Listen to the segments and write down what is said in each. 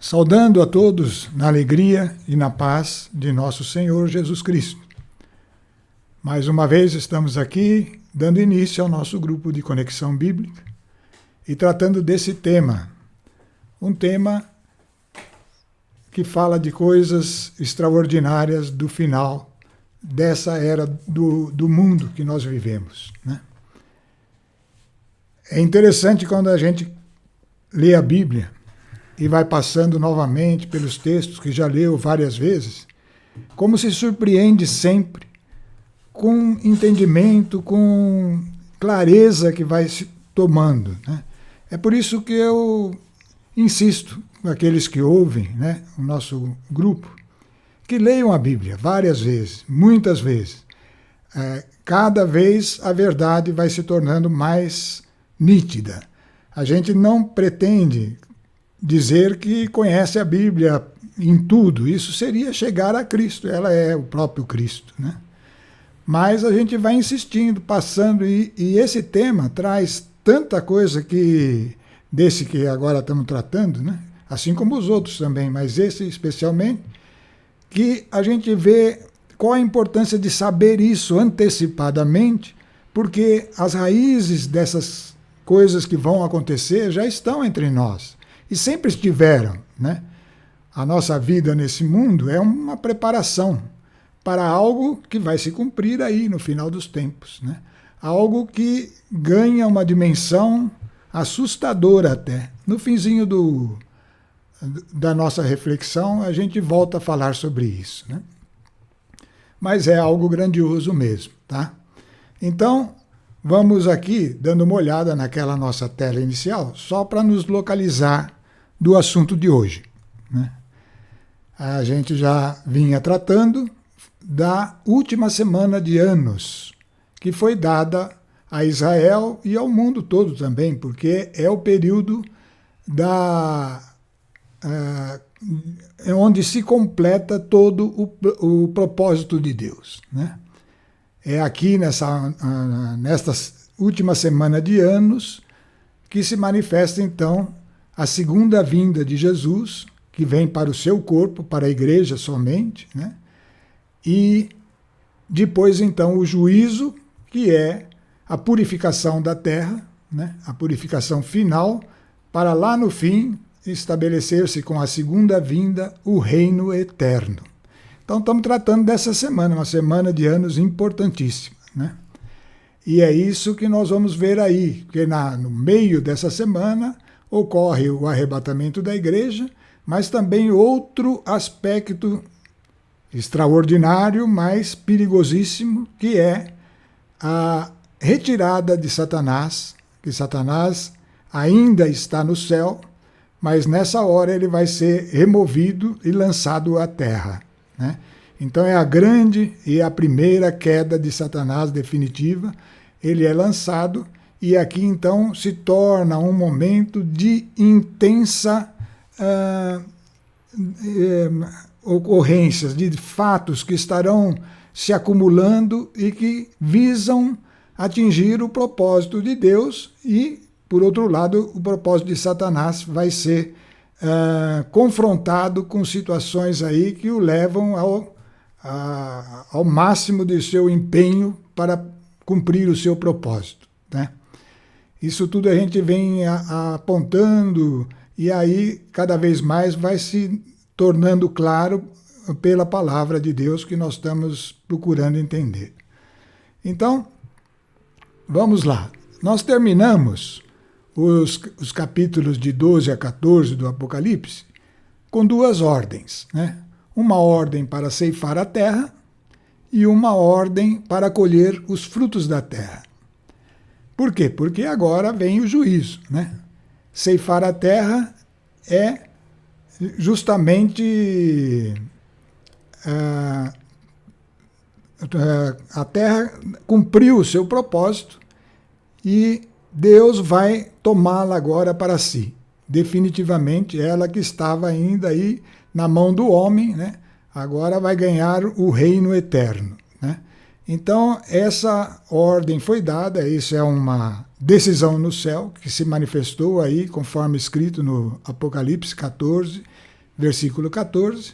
Saudando a todos na alegria e na paz de nosso Senhor Jesus Cristo. Mais uma vez estamos aqui dando início ao nosso grupo de Conexão Bíblica e tratando desse tema, um tema que fala de coisas extraordinárias do final dessa era do mundo que nós vivemos, né? É interessante quando a gente lê a Bíblia e vai passando novamente pelos textos que já leu várias vezes, como se surpreende sempre com entendimento, com clareza que vai se tomando, né? É por isso que eu insisto com aqueles que ouvem, né, o nosso grupo, que leiam a Bíblia várias vezes, muitas vezes. Cada vez a verdade vai se tornando mais nítida. A gente não pretende dizer que conhece a Bíblia em tudo. Isso seria chegar a Cristo. Ela é o próprio Cristo, né? Mas a gente vai insistindo, passando, e esse tema traz tanta coisa desse que agora estamos tratando, né? Assim como os outros também, mas esse especialmente, que a gente vê qual a importância de saber isso antecipadamente, porque as raízes dessas coisas que vão acontecer já estão entre nós. E sempre estiveram, né? A nossa vida nesse mundo é uma preparação para algo que vai se cumprir aí no final dos tempos, né? Algo que ganha uma dimensão assustadora até. No finzinho da nossa reflexão, a gente volta a falar sobre isso, né? Mas é algo grandioso mesmo, tá? Então, vamos aqui dando uma olhada naquela nossa tela inicial, só para nos localizar do assunto de hoje, né? A gente já vinha tratando da última semana de anos, que foi dada a Israel e ao mundo todo também, porque é o período onde se completa todo o propósito de Deus, né? É aqui nesta última semana de anos que se manifesta então a segunda vinda de Jesus, que vem para o seu corpo, para a igreja somente, né? E depois então o juízo, que é a purificação da terra, né? A purificação final, para lá no fim estabelecer-se com a segunda vinda o reino eterno. Então estamos tratando dessa semana, uma semana de anos importantíssima, né? E é isso que nós vamos ver aí, porque no meio dessa semana ocorre o arrebatamento da igreja, mas também outro aspecto extraordinário, mas perigosíssimo, que é a retirada de Satanás, que Satanás ainda está no céu, mas nessa hora ele vai ser removido e lançado à terra, né? Então é a grande e a primeira queda de Satanás definitiva. Ele é lançado e aqui então se torna um momento de intensa ocorrências, de fatos que estarão se acumulando e que visam atingir o propósito de Deus e, por outro lado, o propósito de Satanás vai ser confrontado com situações aí que o levam ao máximo de seu empenho para cumprir o seu propósito, né? Isso tudo a gente vem apontando e aí cada vez mais vai se tornando claro pela palavra de Deus que nós estamos procurando entender. Então, vamos lá. Nós terminamos os capítulos de 12 a 14 do Apocalipse com duas ordens, né? Uma ordem para ceifar a terra e uma ordem para colher os frutos da terra. Por quê? Porque agora vem o juízo, né? Ceifar a terra é justamente a terra cumpriu o seu propósito e Deus vai tomá-la agora para si. Definitivamente, ela que estava ainda aí na mão do homem, né? Agora vai ganhar o reino eterno, né? Então, essa ordem foi dada, isso é uma decisão no céu que se manifestou aí, conforme escrito no Apocalipse 14, versículo 14,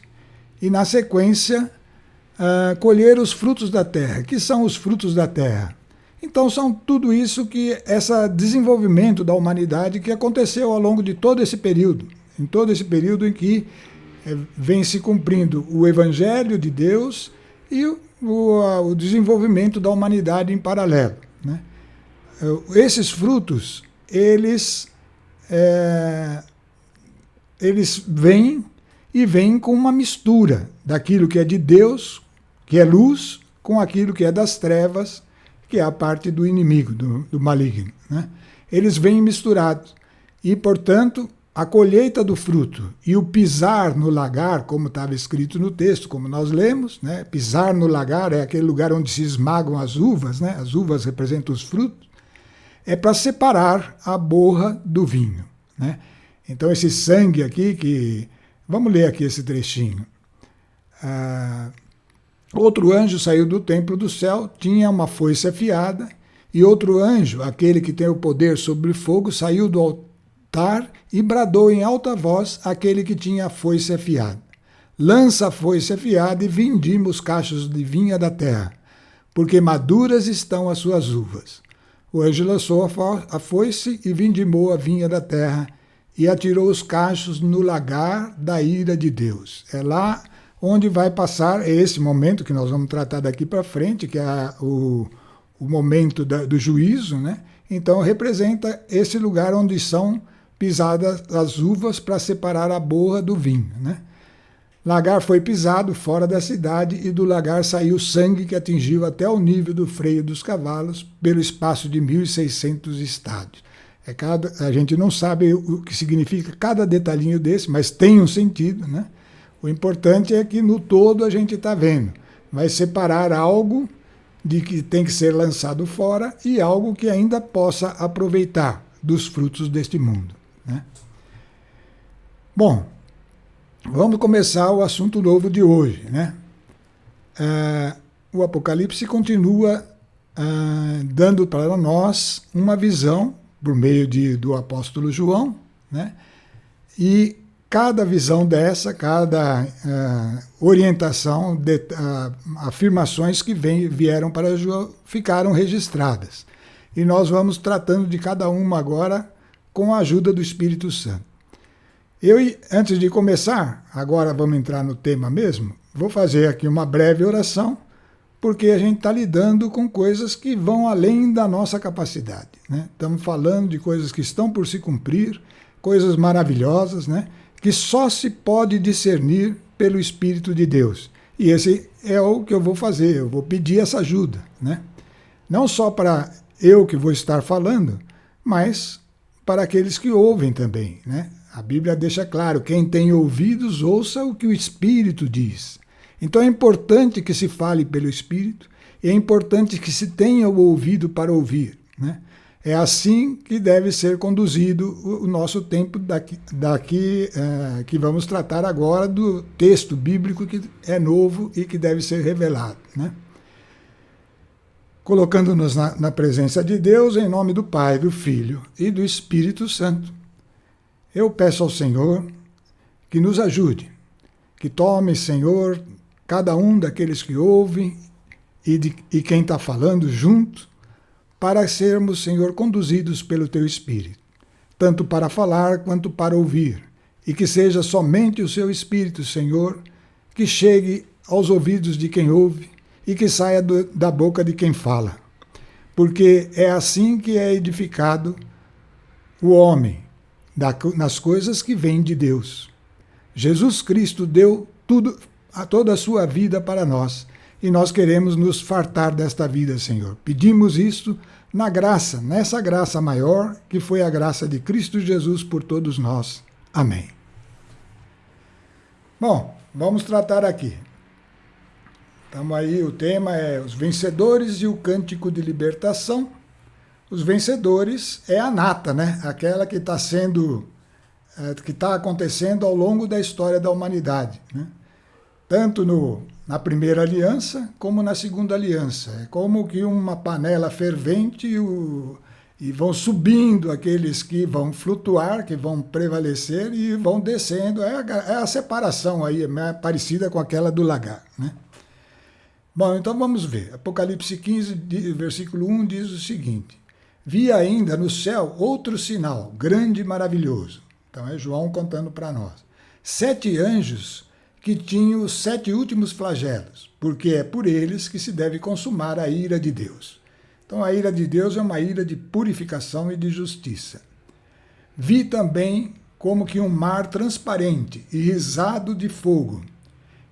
e na sequência, colher os frutos da terra. Que são os frutos da terra? Então são tudo isso esse desenvolvimento da humanidade que aconteceu ao longo de todo esse período, em todo esse período em que vem se cumprindo o Evangelho de Deus e o desenvolvimento da humanidade em paralelo, né? Esses frutos, eles vêm com uma mistura daquilo que é de Deus, que é luz, com aquilo que é das trevas, que é a parte do inimigo, do maligno, né? Eles vêm misturados. E, portanto, a colheita do fruto e o pisar no lagar, como estava escrito no texto, como nós lemos, né? Pisar no lagar é aquele lugar onde se esmagam as uvas, né? As uvas representam os frutos, é para separar a borra do vinho, né? Então, esse sangue aqui, vamos ler aqui esse trechinho. Outro anjo saiu do templo do céu, tinha uma foice afiada, e outro anjo, aquele que tem o poder sobre o fogo, saiu do altar e bradou em alta voz àquele que tinha a foice afiada: lança a foice afiada e vindima os cachos de vinha da terra, porque maduras estão as suas uvas. O anjo lançou a foice e vindimou a vinha da terra e atirou os cachos no lagar da ira de Deus. É lá onde vai passar esse momento que nós vamos tratar daqui para frente, que é o momento do juízo, né? Então representa esse lugar onde são pisadas as uvas para separar a borra do vinho, né? Lagar foi pisado fora da cidade e do lagar saiu sangue que atingiu até o nível do freio dos cavalos pelo espaço de 1.600 estádios. A gente não sabe o que significa cada detalhinho desse, mas tem um sentido, né? O importante é que no todo a gente está vendo. Vai separar algo de que tem que ser lançado fora e algo que ainda possa aproveitar dos frutos deste mundo, né? Bom, vamos começar o assunto novo de hoje, né? O Apocalipse continua dando para nós uma visão por meio do apóstolo João, né? E cada visão dessa, cada orientação, afirmações que vieram para João ficaram registradas. E nós vamos tratando de cada uma agora com a ajuda do Espírito Santo. Antes de começar, agora vamos entrar no tema mesmo, vou fazer aqui uma breve oração, porque a gente está lidando com coisas que vão além da nossa capacidade, né? Estamos falando de coisas que estão por se cumprir, coisas maravilhosas, né? Que só se pode discernir pelo Espírito de Deus. E esse é o que eu vou fazer, eu vou pedir essa ajuda, né? Não só para eu que vou estar falando, mas para aqueles que ouvem também, né? A Bíblia deixa claro, quem tem ouvidos, ouça o que o Espírito diz. Então é importante que se fale pelo Espírito, e é importante que se tenha o ouvido para ouvir, né? É assim que deve ser conduzido o nosso tempo que vamos tratar agora do texto bíblico que é novo e que deve ser revelado, né? Colocando-nos na presença de Deus, em nome do Pai, do Filho e do Espírito Santo, eu peço ao Senhor que nos ajude, que tome, Senhor, cada um daqueles que ouvem e quem está falando junto, para sermos, Senhor, conduzidos pelo Teu Espírito, tanto para falar quanto para ouvir, e que seja somente o Seu Espírito, Senhor, que chegue aos ouvidos de quem ouve e que saia da boca de quem fala, porque é assim que é edificado o homem, nas coisas que vêm de Deus. Jesus Cristo deu toda a sua vida para nós, e nós queremos nos fartar desta vida, Senhor. Pedimos isto na graça, nessa graça maior, que foi a graça de Cristo Jesus por todos nós. Amém. Bom, vamos tratar aqui. Estamos aí, o tema é os vencedores e o cântico de libertação. Os vencedores é a nata, né? Aquela que está acontecendo ao longo da história da humanidade, né? Tanto na primeira aliança como na segunda aliança. É como que uma panela fervente E vão subindo aqueles que vão flutuar, que vão prevalecer, e vão descendo. É a separação aí, é parecida com aquela do lagar, né? Bom, então vamos ver. Apocalipse 15, versículo 1 diz o seguinte: vi ainda no céu outro sinal, grande e maravilhoso. Então é João contando para nós. 7 anjos que tinham os 7 últimos flagelos, porque é por eles que se deve consumar a ira de Deus. Então a ira de Deus é uma ira de purificação e de justiça. Vi também como que um mar transparente e risado de fogo,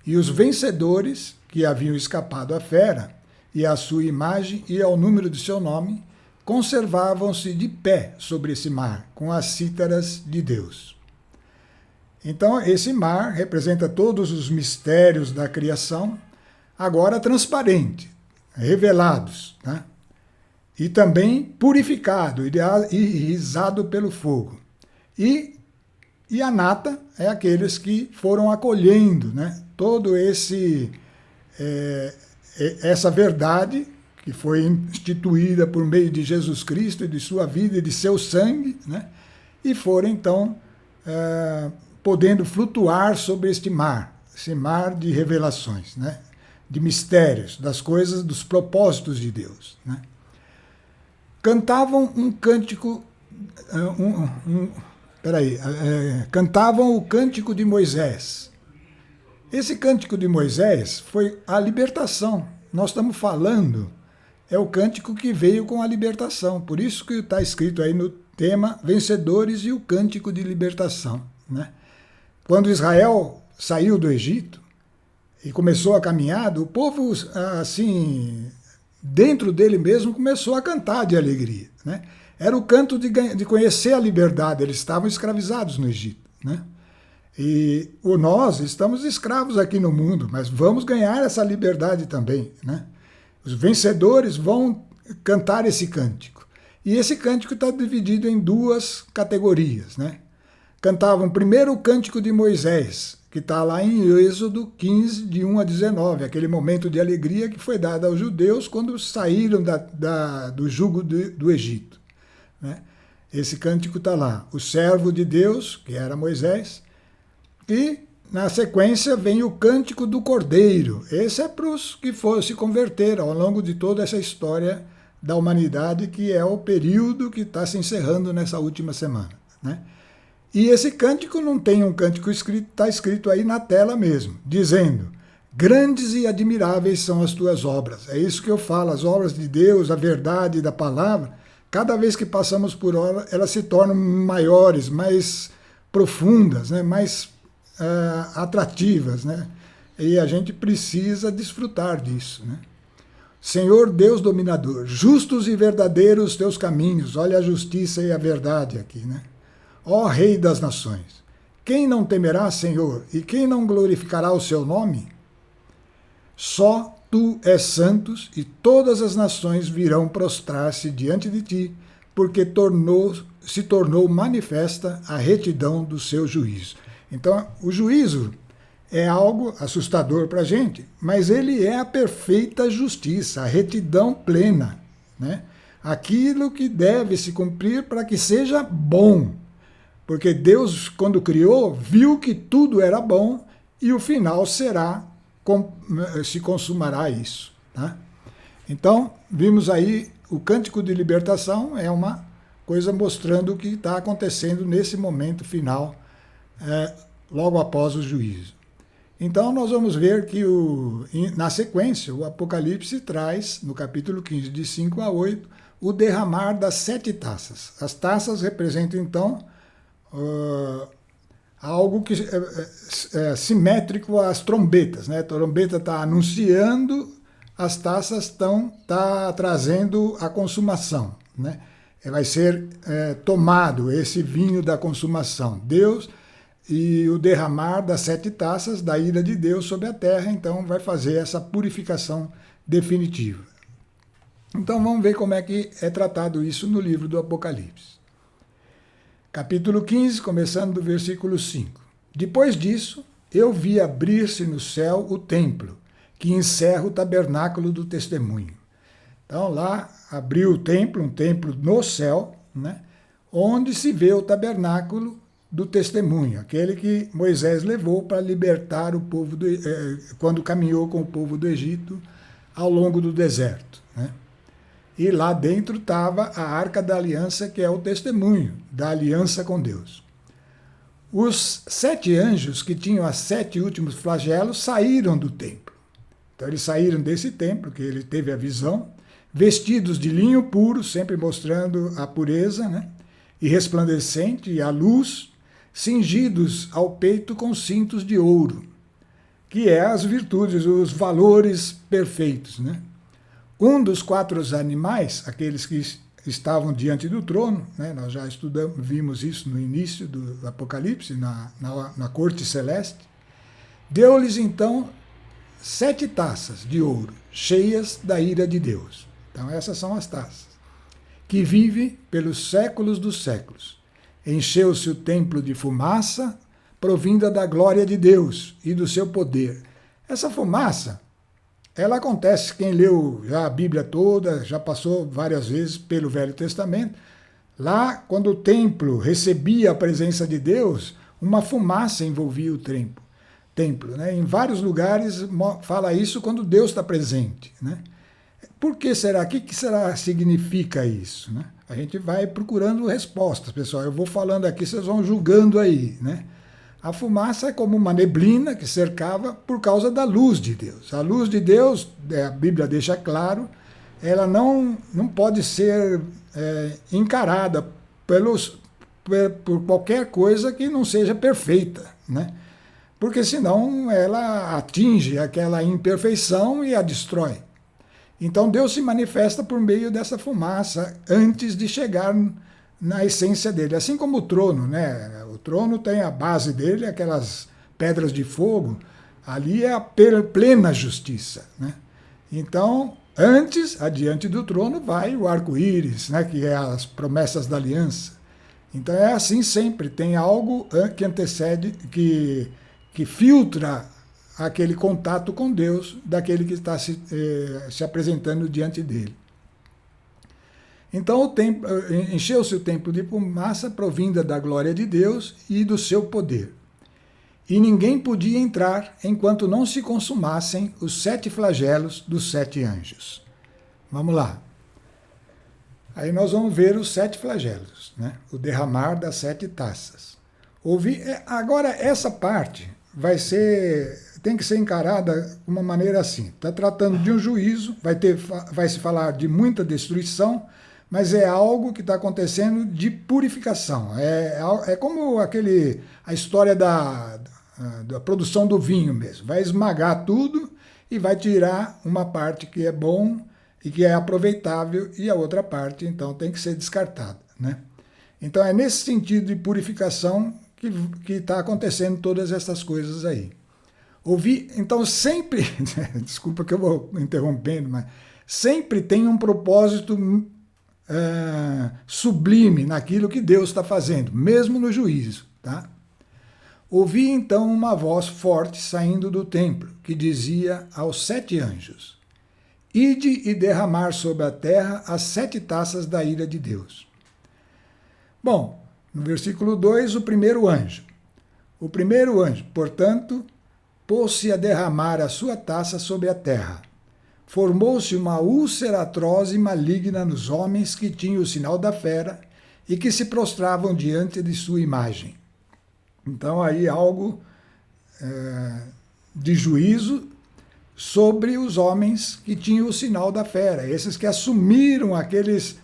e os vencedores, que haviam escapado à fera, e à sua imagem e ao número de seu nome, conservavam-se de pé sobre esse mar, com as cítaras de Deus. Então esse mar representa todos os mistérios da criação, agora transparente, revelados, né? E também purificado e risado pelo fogo. E a nata é aqueles que foram acolhendo, né, todo essa verdade que foi instituída por meio de Jesus Cristo e de sua vida e de seu sangue, né, e foram então podendo flutuar sobre esse mar de revelações, né, de mistérios, das coisas, dos propósitos de Deus, né. Cantavam um cântico, cantavam o cântico de Moisés. Esse cântico de Moisés foi a libertação. Nós estamos falando, é o cântico que veio com a libertação. Por isso que está escrito aí no tema Vencedores e o Cântico de Libertação, né? Quando Israel saiu do Egito e começou a caminhada, o povo, assim, dentro dele mesmo, começou a cantar de alegria, né? Era o canto de conhecer a liberdade. Eles estavam escravizados no Egito, né? E nós estamos escravos aqui no mundo, mas vamos ganhar essa liberdade também, né? Os vencedores vão cantar esse cântico. E esse cântico está dividido em 2 categorias, né? Cantavam primeiro o cântico de Moisés, que está lá em Êxodo 15, de 1 a 19, aquele momento de alegria que foi dado aos judeus quando saíram do jugo do Egito, né? Esse cântico está lá. O servo de Deus, que era Moisés, e na sequência vem o cântico do Cordeiro. Esse é para os que foram se converter ao longo de toda essa história da humanidade, que é o período que está se encerrando nessa última semana, né? E esse cântico não tem um cântico escrito, está escrito aí na tela mesmo, dizendo: grandes e admiráveis são as tuas obras. É isso que eu falo, as obras de Deus, a verdade da palavra, cada vez que passamos por ela, elas se tornam maiores, mais profundas, né, mais atrativas, né? E a gente precisa desfrutar disso, né? Senhor Deus dominador, justos e verdadeiros os teus caminhos, olha a justiça e a verdade aqui, né? Ó Rei das nações, quem não temerá, Senhor, e quem não glorificará o seu nome? Só tu és santos, e todas as nações virão prostrar-se diante de ti, porque se tornou manifesta a retidão do seu juízo. Então, o juízo é algo assustador para a gente, mas ele é a perfeita justiça, a retidão plena, né? Aquilo que deve se cumprir para que seja bom. Porque Deus, quando criou, viu que tudo era bom e o final se consumará isso, tá? Então, vimos aí o cântico de libertação, é uma coisa mostrando o que está acontecendo nesse momento final, logo após o juízo. Então, nós vamos ver que, na sequência, o Apocalipse traz, no capítulo 15, de 5 a 8, o derramar das 7 taças. As taças representam, então, algo que é simétrico às trombetas, né? A trombeta está anunciando, as taças estão trazendo a consumação, né? Vai ser tomado esse vinho da consumação. Deus e o derramar das 7 taças da ira de Deus sobre a terra, então vai fazer essa purificação definitiva. Então vamos ver como é que é tratado isso no livro do Apocalipse. Capítulo 15, começando do versículo 5. Depois disso, eu vi abrir-se no céu o templo, que encerra o tabernáculo do testemunho. Então lá abriu o templo, um templo no céu, né? Onde se vê o tabernáculo do testemunho, aquele que Moisés levou para libertar o povo quando caminhou com o povo do Egito ao longo do deserto, né? E lá dentro estava a Arca da Aliança, que é o testemunho da aliança com Deus. Os 7 anjos que tinham as 7 últimos flagelos saíram do templo. Então eles saíram desse templo, que ele teve a visão, vestidos de linho puro, sempre mostrando a pureza, né? E resplandecente, e a luz, cingidos ao peito com cintos de ouro, que é as virtudes, os valores perfeitos, né? Um dos 4 animais, aqueles que estavam diante do trono, né? Nós já vimos isso no início do Apocalipse, na corte celeste, deu-lhes então 7 taças de ouro, cheias da ira de Deus. Então essas são as taças, que vive pelos séculos dos séculos. Encheu-se o templo de fumaça, provinda da glória de Deus e do seu poder. Essa fumaça, ela acontece, quem leu já a Bíblia toda, já passou várias vezes pelo Velho Testamento. Lá, quando o templo recebia a presença de Deus, uma fumaça envolvia o templo, né? Em vários lugares fala isso quando Deus está presente, né? Por que será? O que será significa isso, né? A gente vai procurando respostas, pessoal. Eu vou falando aqui, vocês vão julgando aí, né? A fumaça é como uma neblina que cercava por causa da luz de Deus. A luz de Deus, a Bíblia deixa claro, ela não pode ser encarada por qualquer coisa que não seja perfeita, né? Porque senão ela atinge aquela imperfeição e a destrói. Então Deus se manifesta por meio dessa fumaça antes de chegar na essência dele. Assim como o trono, né? O trono tem a base dele, aquelas pedras de fogo, ali é a plena justiça, né? Então, antes, adiante do trono, vai o arco-íris, né? Que é as promessas da aliança. Então é assim sempre, tem algo que antecede, que filtra aquele contato com Deus daquele que está se apresentando diante dele. Então encheu-se o templo de fumaça provinda da glória de Deus e do seu poder. E ninguém podia entrar enquanto não se consumassem os 7 flagelos dos 7 anjos. Vamos lá. Aí nós vamos ver os 7 flagelos, né? O derramar das 7 taças. Agora essa parte tem que ser encarada de uma maneira assim. Está tratando de um juízo, vai se falar de muita destruição, mas é algo que está acontecendo de purificação. É como a história da produção do vinho mesmo. Vai esmagar tudo e vai tirar uma parte que é bom e que é aproveitável e a outra parte, então, tem que ser descartada, né? Então é nesse sentido de purificação que está acontecendo todas essas coisas aí. Então sempre, desculpa que eu vou interrompendo, mas sempre tem um propósito sublime naquilo que Deus está fazendo, mesmo no juízo, tá? Ouvi então uma voz forte saindo do templo, que dizia aos 7 anjos: Ide e derramar sobre a terra as 7 taças da ira de Deus. Bom, no versículo 2, o primeiro anjo. O primeiro anjo, portanto, pôs-se a derramar a sua taça sobre a terra. Formou-se uma úlcera atroz e maligna nos homens que tinham o sinal da fera e que se prostravam diante de sua imagem. Então aí algo de juízo sobre os homens que tinham o sinal da fera, esses que assumiram aquelas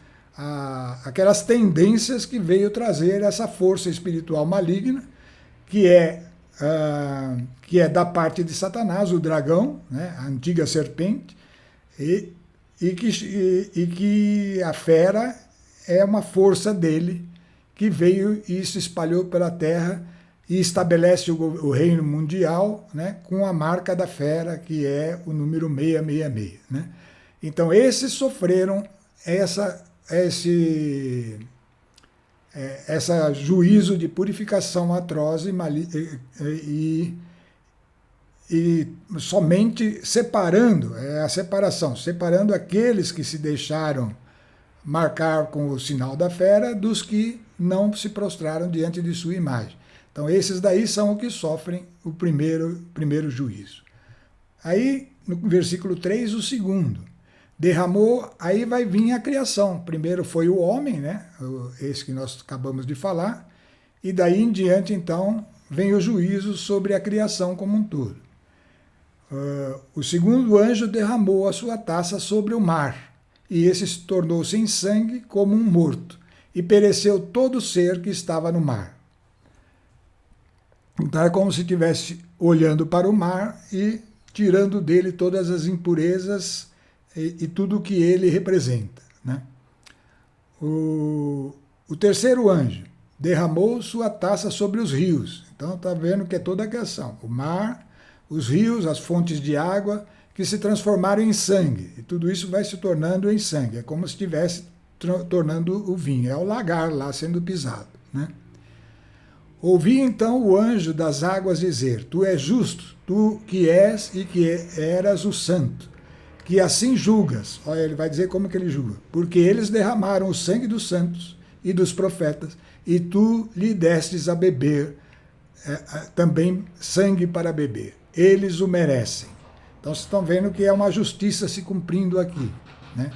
tendências que veio trazer essa força espiritual maligna, que é da parte de Satanás, o dragão, né, a antiga serpente, e que a fera é uma força dele que veio e se espalhou pela terra e estabelece o reino mundial, né, com a marca da fera, que é o número 666. Né? Então, esses sofreram essa juízo de purificação atroz e somente separando, é a separação, separando aqueles que se deixaram marcar com o sinal da fera dos que não se prostraram diante de sua imagem. Então esses daí são os que sofrem o primeiro juízo. Aí, no versículo 3, o segundo. Derramou, aí vai vir a criação. Primeiro foi o homem, né? Esse que nós acabamos de falar. E daí em diante, então, vem o juízo sobre a criação como um todo. O segundo anjo derramou a sua taça sobre o mar, e esse tornou-se em sangue como um morto, e pereceu todo ser que estava no mar. Então é como se estivesse olhando para o mar e tirando dele todas as impurezas e tudo o que ele representa, né? O terceiro anjo derramou sua taça sobre os rios. Então está vendo que é toda a criação. O mar, os rios, as fontes de água que se transformaram em sangue. E tudo isso vai se tornando em sangue. É como se estivesse tornando o vinho. É o lagar lá sendo pisado, né? Ouvi então o anjo das águas dizer: Tu és justo, tu que és e que eras o santo, que assim julgas. Olha, ele vai dizer como que ele julga. Porque eles derramaram o sangue dos santos e dos profetas, e tu lhe destes a beber também sangue para beber. Eles o merecem. Então vocês estão vendo que é uma justiça se cumprindo aqui, né?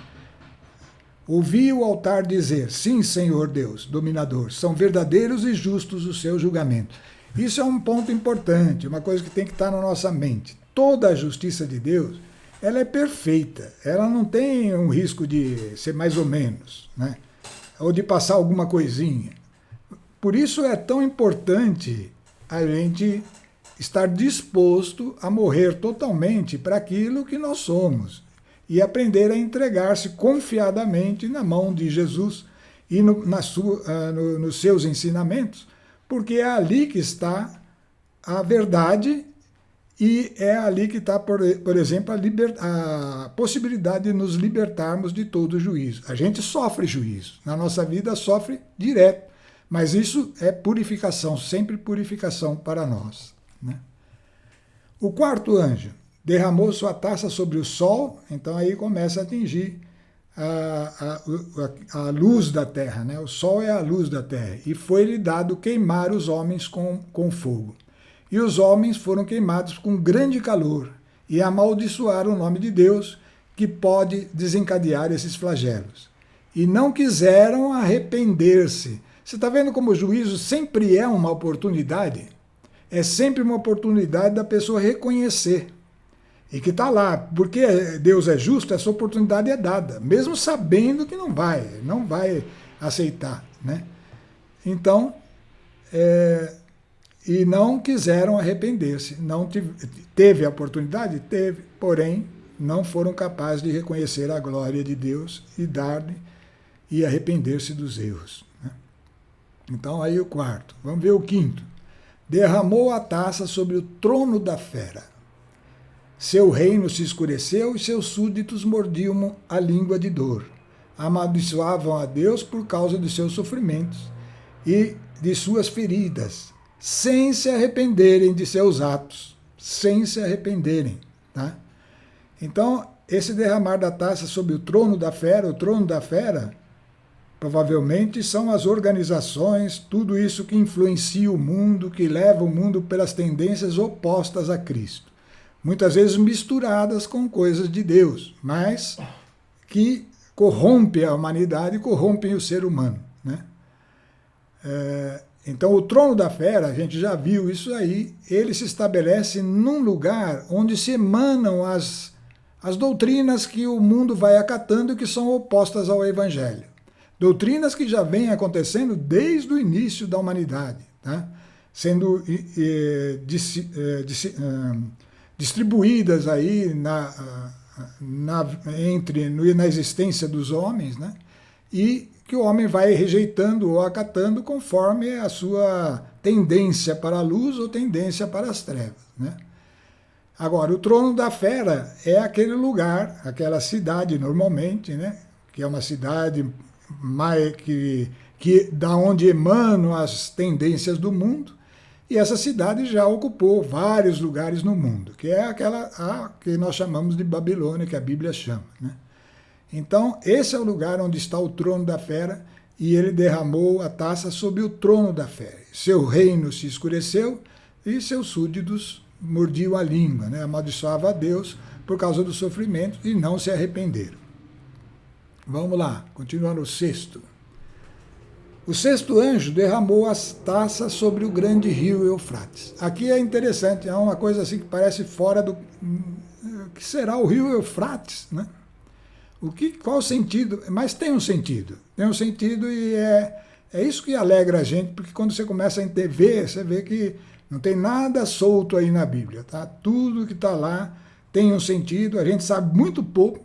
Ouvi o altar dizer: Sim, Senhor Deus, dominador, são verdadeiros e justos os seus julgamentos. Isso é um ponto importante, uma coisa que tem que estar na nossa mente. Toda a justiça de Deus, ela é perfeita, ela não tem um risco de ser mais ou menos, né? Ou de passar alguma coisinha. Por isso é tão importante a gente estar disposto a morrer totalmente para aquilo que nós somos e aprender a entregar-se confiadamente na mão de Jesus e nos seus ensinamentos, porque é ali que está a verdade e é ali que está, por exemplo, a possibilidade de nos libertarmos de todo juízo. A gente sofre juízo, na nossa vida sofre direto, mas isso é purificação, sempre purificação para nós, né? O quarto anjo derramou sua taça sobre o sol, então aí começa a atingir a luz da terra, né? O sol é a luz da terra, e foi-lhe dado queimar os homens com fogo. E os homens foram queimados com grande calor, e amaldiçoaram o nome de Deus, que pode desencadear esses flagelos. E não quiseram arrepender-se. Você está vendo como o juízo sempre é uma oportunidade? É sempre uma oportunidade da pessoa reconhecer. E que está lá, porque Deus é justo, essa oportunidade é dada, mesmo sabendo que não vai aceitar, né? Então, e não quiseram arrepender-se. Não teve a oportunidade? Teve, porém, não foram capazes de reconhecer a glória de Deus e arrepender-se dos erros, né? Então, aí o quarto. Vamos ver o quinto. Derramou a taça sobre o trono da fera. Seu reino se escureceu e seus súditos mordiam a língua de dor. Amaldiçoavam a Deus por causa dos seus sofrimentos e de suas feridas, sem se arrependerem de seus atos, sem se arrependerem, tá? Então, esse derramar da taça sobre o trono da fera, provavelmente são as organizações, tudo isso que influencia o mundo, que leva o mundo pelas tendências opostas a Cristo. Muitas vezes misturadas com coisas de Deus, mas que corrompem a humanidade e corrompem o ser humano, né? Então, o trono da fera, a gente já viu isso aí, ele se estabelece num lugar onde se emanam as doutrinas que o mundo vai acatando e que são opostas ao Evangelho. Doutrinas que já vêm acontecendo desde o início da humanidade, tá? Sendo distribuídas aí na existência dos homens, né? E que o homem vai rejeitando ou acatando conforme a sua tendência para a luz ou tendência para as trevas, né? Agora, o trono da fera é aquele lugar, aquela cidade normalmente, né? Que é uma cidade da onde emanam as tendências do mundo, E essa cidade já ocupou vários lugares no mundo, que é a que nós chamamos de Babilônia, que a Bíblia chama, né? Então, esse é o lugar onde está o trono da fera, e ele derramou a taça sobre o trono da fera. Seu reino se escureceu e seus súditos mordiam a língua, né? Amaldiçoavam a Deus por causa do sofrimento e não se arrependeram. Vamos lá, continuando o sexto. O sexto anjo derramou as taças sobre o grande rio Eufrates. Aqui é interessante, é uma coisa assim que parece fora do... O que será o rio Eufrates, né? Qual o sentido? Mas tem um sentido. Tem um sentido e é isso que alegra a gente, porque quando você começa a ver, você vê que não tem nada solto aí na Bíblia, tá? Tudo que está lá tem um sentido, a gente sabe muito pouco,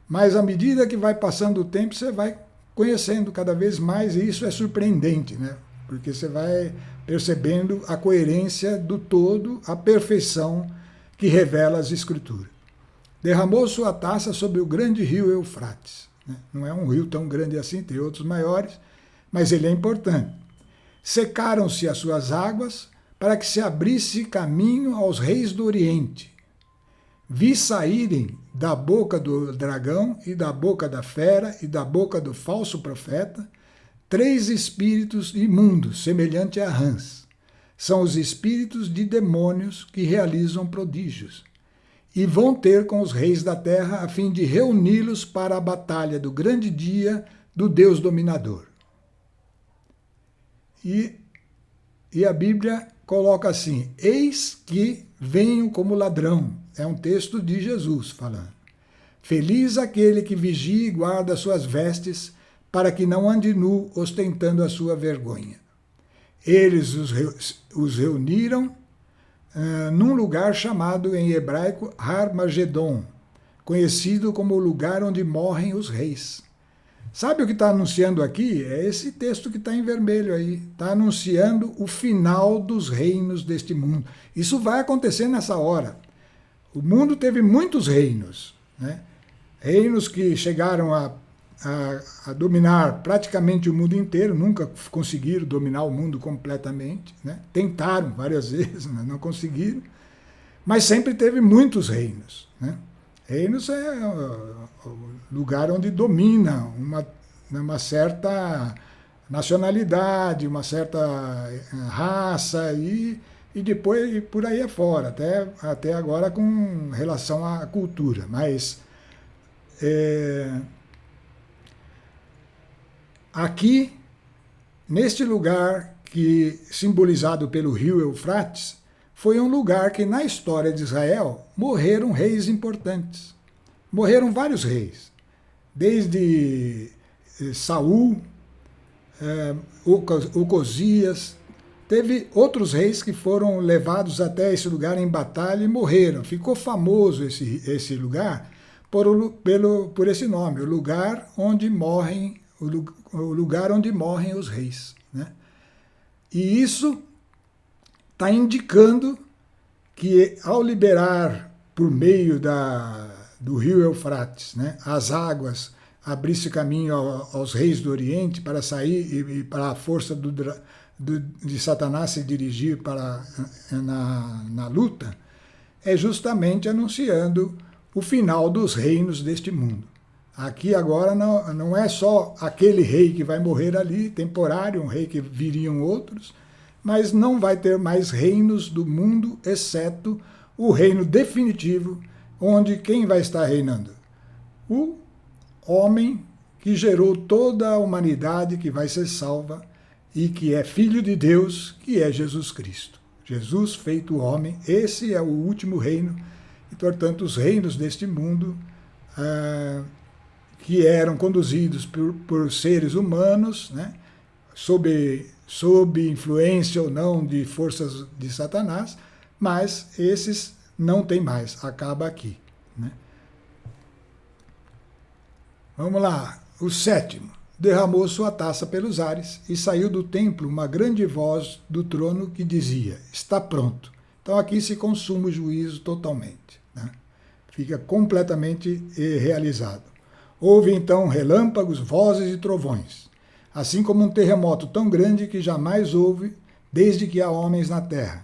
mas à medida que vai passando o tempo, você vai conhecendo cada vez mais, e isso é surpreendente, né? Porque você vai percebendo a coerência do todo, a perfeição que revela as Escrituras. Derramou sua taça sobre o grande rio Eufrates, né? Não é um rio tão grande assim, tem outros maiores, mas ele é importante. Secaram-se as suas águas para que se abrisse caminho aos reis do Oriente. Vi saírem da boca do dragão e da boca da fera e da boca do falso profeta 3 espíritos imundos, semelhante a rãs. São os espíritos de demônios que realizam prodígios. E vão ter com os reis da terra a fim de reuni-los para a batalha do grande dia do Deus dominador. E a Bíblia coloca assim: eis que venho como ladrão. É um texto de Jesus falando. Feliz aquele que vigia e guarda suas vestes, para que não ande nu, ostentando a sua vergonha. Eles os reuniram num lugar chamado em hebraico Har-Magedon, conhecido como o lugar onde morrem os reis. Sabe o que está anunciando aqui? É esse texto que está em vermelho aí. Está anunciando o final dos reinos deste mundo. Isso vai acontecer nessa hora. O mundo teve muitos reinos, né? Reinos que chegaram a dominar praticamente o mundo inteiro, nunca conseguiram dominar o mundo completamente, né? Tentaram várias vezes, mas não conseguiram, mas sempre teve muitos reinos, né? Reinos é o lugar onde domina uma certa nacionalidade, uma certa raça e depois por aí afora, até agora com relação à cultura. Mas aqui, neste lugar que simbolizado pelo rio Eufrates, foi um lugar que na história de Israel morreram reis importantes. Morreram vários reis, desde Saul, Ocosias. Teve outros reis que foram levados até esse lugar em batalha e morreram. Ficou famoso esse lugar por esse nome, o lugar onde morrem os reis, né? E isso está indicando que ao liberar por meio do rio Eufrates, né, as águas, abrisse caminho aos reis do Oriente para sair e para a força de Satanás se dirigir na luta, é justamente anunciando o final dos reinos deste mundo. Aqui agora não é só aquele rei que vai morrer ali, temporário, um rei que viriam outros, mas não vai ter mais reinos do mundo, exceto o reino definitivo, onde quem vai estar reinando? O homem que gerou toda a humanidade que vai ser salva e que é filho de Deus, que é Jesus Cristo. Jesus feito homem, esse é o último reino, e portanto os reinos deste mundo que eram conduzidos por seres humanos, né, sob influência ou não de forças de Satanás, mas esses não tem mais, acaba aqui, né? Vamos lá, o sétimo. Derramou sua taça pelos ares e saiu do templo uma grande voz do trono que dizia: está pronto. Então aqui se consuma o juízo totalmente, né? Fica completamente realizado. Houve então relâmpagos, vozes e trovões, assim como um terremoto tão grande que jamais houve desde que há homens na terra.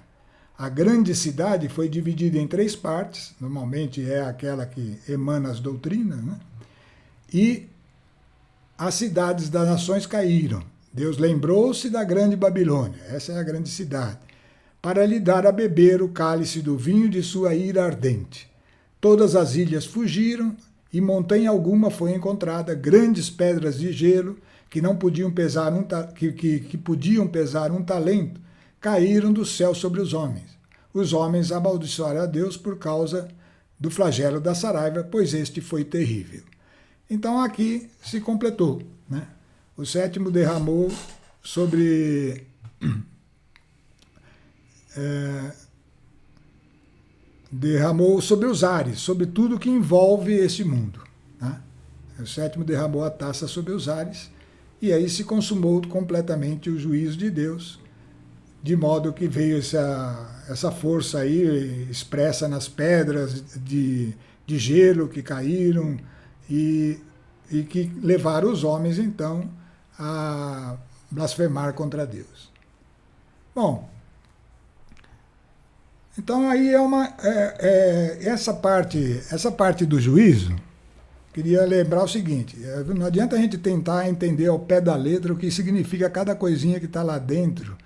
A grande cidade foi dividida em 3 partes, normalmente é aquela que emana as doutrinas, né? E as cidades das nações caíram. Deus lembrou-se da grande Babilônia, essa é a grande cidade, para lhe dar a beber o cálice do vinho de sua ira ardente. Todas as ilhas fugiram, e montanha alguma foi encontrada, grandes pedras de gelo que não podiam pesar que podiam pesar um talento, caíram do céu sobre os homens. Os homens amaldiçoaram a Deus por causa do flagelo da Saraiva, pois este foi terrível. Então aqui se completou, né? O 7º derramou sobre os ares, sobre tudo que envolve esse mundo, né? O 7º derramou a taça sobre os ares, e aí se consumou completamente o juízo de Deus, de modo que veio essa força aí expressa nas pedras de gelo que caíram e que levaram os homens, então, a blasfemar contra Deus. Bom, então aí essa parte do juízo, queria lembrar o seguinte: não adianta a gente tentar entender ao pé da letra o que significa cada coisinha que está lá dentro,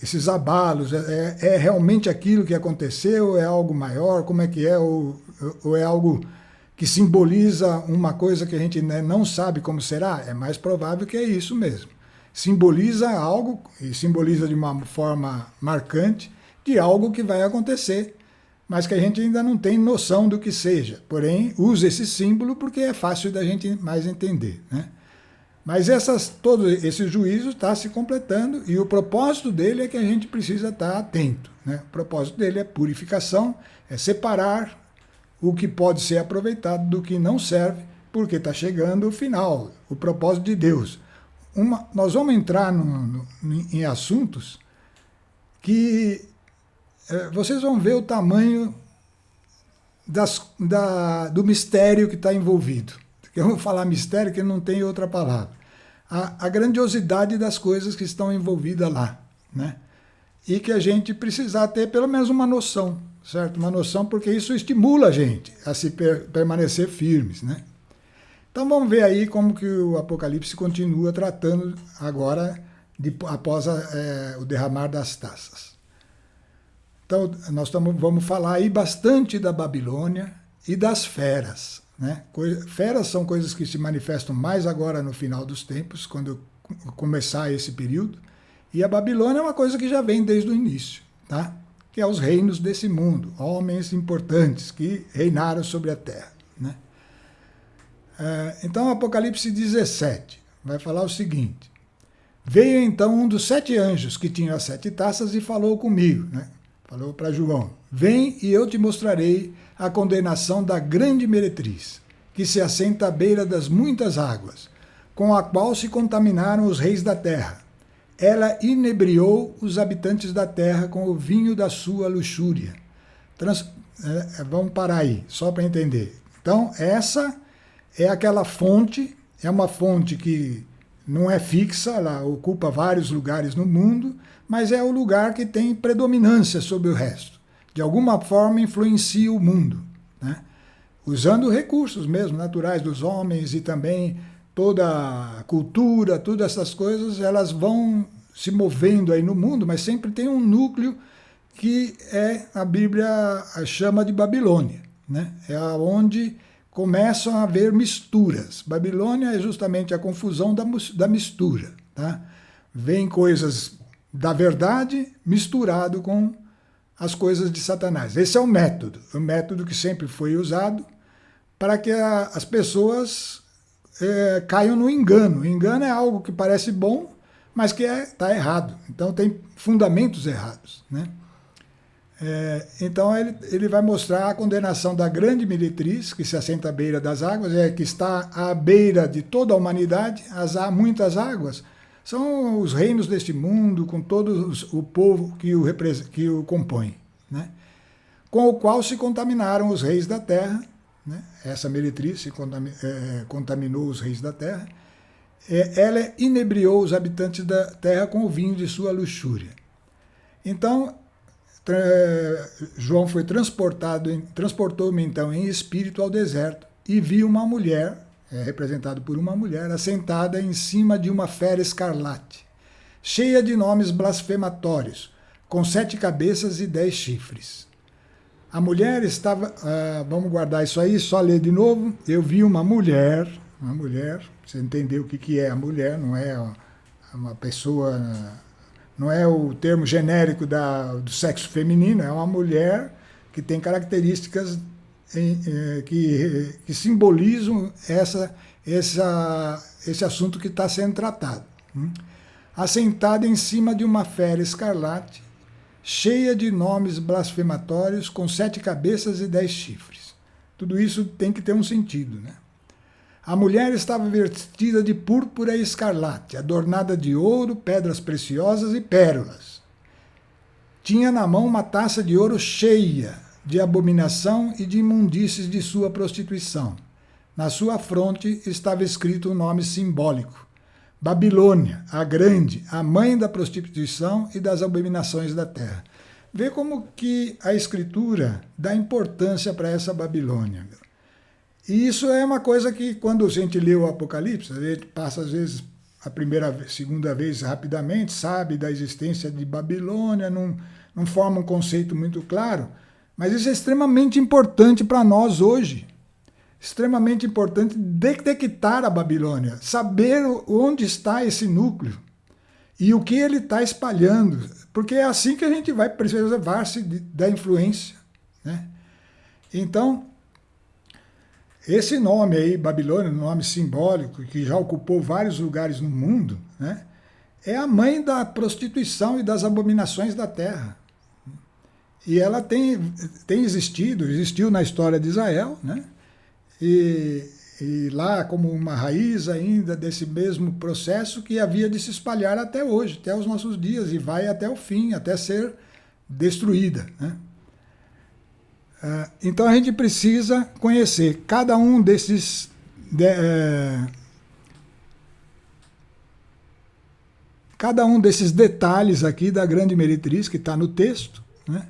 esses abalos, é realmente aquilo que aconteceu, é algo maior, como é que é, ou é algo que simboliza uma coisa que a gente, né, não sabe como será? É mais provável que é isso mesmo. Simboliza algo, e simboliza de uma forma marcante, de algo que vai acontecer, mas que a gente ainda não tem noção do que seja. Porém, usa esse símbolo porque é fácil da gente mais entender, né? Mas todo esse juízo está se completando, e o propósito dele é que a gente precisa estar atento, né? O propósito dele é purificação, é separar o que pode ser aproveitado do que não serve, porque está chegando o final, o propósito de Deus. Nós vamos entrar em assuntos que vocês vão ver o tamanho do mistério que está envolvido. Eu vou falar mistério que não tem outra palavra. A grandiosidade das coisas que estão envolvidas lá, né? E que a gente precisa ter pelo menos uma noção, certo? Uma noção, porque isso estimula a gente a se permanecer firmes, né? Então vamos ver aí como que o Apocalipse continua tratando agora, após o derramar das taças. Então nós vamos falar aí bastante da Babilônia e das feras, né? Feras são coisas que se manifestam mais agora no final dos tempos, quando começar esse período, e a Babilônia é uma coisa que já vem desde o início, tá? Que é os reinos desse mundo, homens importantes que reinaram sobre a terra, né? Então, Apocalipse 17 vai falar o seguinte: veio então um dos 7 anjos que tinha as 7 taças e falou comigo, né? Falou para João: vem e eu te mostrarei a condenação da grande meretriz, que se assenta à beira das muitas águas, com a qual se contaminaram os reis da terra. Ela inebriou os habitantes da terra com o vinho da sua luxúria. Vamos parar aí, só para entender. Então, essa é aquela fonte, é uma fonte que não é fixa, ela ocupa vários lugares no mundo, mas é o lugar que tem predominância sobre o resto. De alguma forma influencia o mundo, né? Usando recursos mesmo naturais dos homens e também toda a cultura, todas essas coisas, elas vão se movendo aí no mundo, mas sempre tem um núcleo que a Bíblia chama de Babilônia, né? É onde começam a haver misturas. Babilônia é justamente a confusão da mistura, tá? Vem coisas da verdade misturado com as coisas de Satanás. Esse é o método que sempre foi usado para que as pessoas caiam no engano. O engano é algo que parece bom, mas que está errado. Então tem fundamentos errados, né? Então ele vai mostrar a condenação da grande meretriz, que se assenta à beira das águas, que está à beira de toda a humanidade. Há muitas águas. São os reinos deste mundo, com todo o povo que o compõe, né? Com o qual se contaminaram os reis da terra, né? Essa meretriz contaminou os reis da terra, ela inebriou os habitantes da terra com o vinho de sua luxúria. Então, João foi transportou-me então em espírito ao deserto e vi uma mulher, representado por uma mulher, assentada em cima de uma fera escarlate, cheia de nomes blasfematórios, com 7 cabeças e 10 chifres. A mulher estava... vamos guardar isso aí, só ler de novo. Eu vi uma mulher, você entendeu o que é a mulher, não é uma pessoa, não é o termo genérico do sexo feminino, é uma mulher que tem características que simbolizam esse assunto que está sendo tratado. Assentada em cima de uma fera escarlate, cheia de nomes blasfematórios, com 7 cabeças e 10 chifres. Tudo isso tem que ter um sentido, né? A mulher estava vestida de púrpura e escarlate, adornada de ouro, pedras preciosas e pérolas. Tinha na mão uma taça de ouro cheia de abominação e de imundícies de sua prostituição. Na sua fronte estava escrito um nome simbólico: Babilônia, a grande, a mãe da prostituição e das abominações da terra. Vê como que a Escritura dá importância para essa Babilônia. E isso é uma coisa que, quando a gente lê o Apocalipse, a gente passa, às vezes, a primeira, segunda vez rapidamente, sabe da existência de Babilônia, não forma um conceito muito claro, mas isso é extremamente importante para nós hoje. Extremamente importante detectar a Babilônia, saber onde está esse núcleo e o que ele está espalhando, porque é assim que a gente vai preservar-se da influência, né? Então, esse nome aí, Babilônia, um nome simbólico, que já ocupou vários lugares no mundo, né, é a mãe da prostituição e das abominações da terra. E ela existiu na história de Israel, né? E lá como uma raiz ainda desse mesmo processo que havia de se espalhar até hoje, até os nossos dias, e vai até o fim, até ser destruída, né? Então a gente precisa conhecer cada um desses detalhes aqui da grande meretriz que está no texto, né?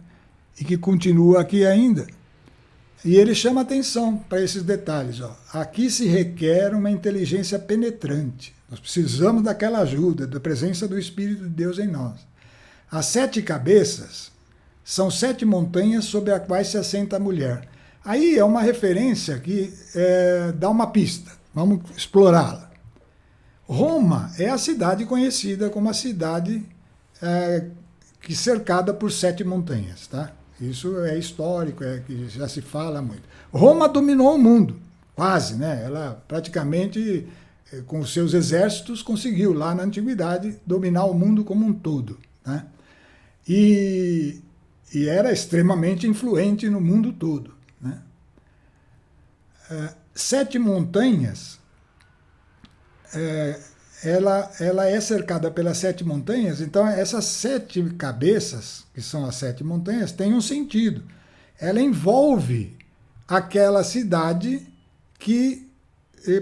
E que continua aqui ainda. E ele chama atenção para esses detalhes. Aqui se requer uma inteligência penetrante. Nós precisamos daquela ajuda, da presença do Espírito de Deus em nós. As 7 cabeças são 7 montanhas sobre as quais se assenta a mulher. Aí é uma referência que dá uma pista. Vamos explorá-la. Roma é a cidade conhecida como a cidade que cercada por 7 montanhas, tá? Isso é histórico, que já se fala muito. Roma dominou o mundo, quase, né? Ela praticamente, com os seus exércitos, conseguiu lá na antiguidade dominar o mundo como um todo, né? E era extremamente influente no mundo todo, né? 7 montanhas, ela é cercada pelas 7 montanhas, então essas 7 cabeças, que são as 7 montanhas, têm um sentido. Ela envolve aquela cidade que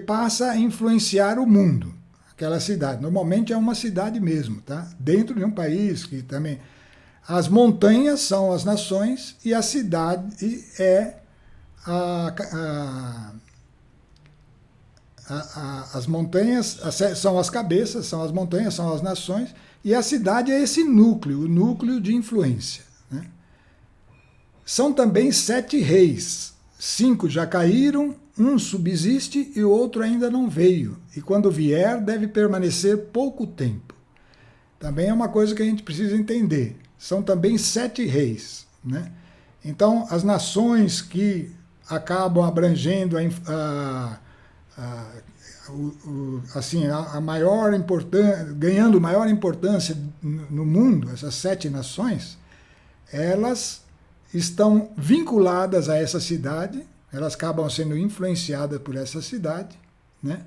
passa a influenciar o mundo. Aquela cidade, normalmente é uma cidade mesmo, tá? Dentro de um país que também... As montanhas são as nações e a cidade é as montanhas são as cabeças, são as montanhas, são as nações, e a cidade é esse núcleo, o núcleo de influência, né? São também 7 reis, 5 já caíram, um subsiste e o outro ainda não veio, e quando vier deve permanecer pouco tempo. Também é uma coisa que a gente precisa entender. São também 7 reis, né? Então, as nações que acabam abrangendo ganhando maior importância no mundo, essas 7 nações, elas estão vinculadas a essa cidade, elas acabam sendo influenciadas por essa cidade, né?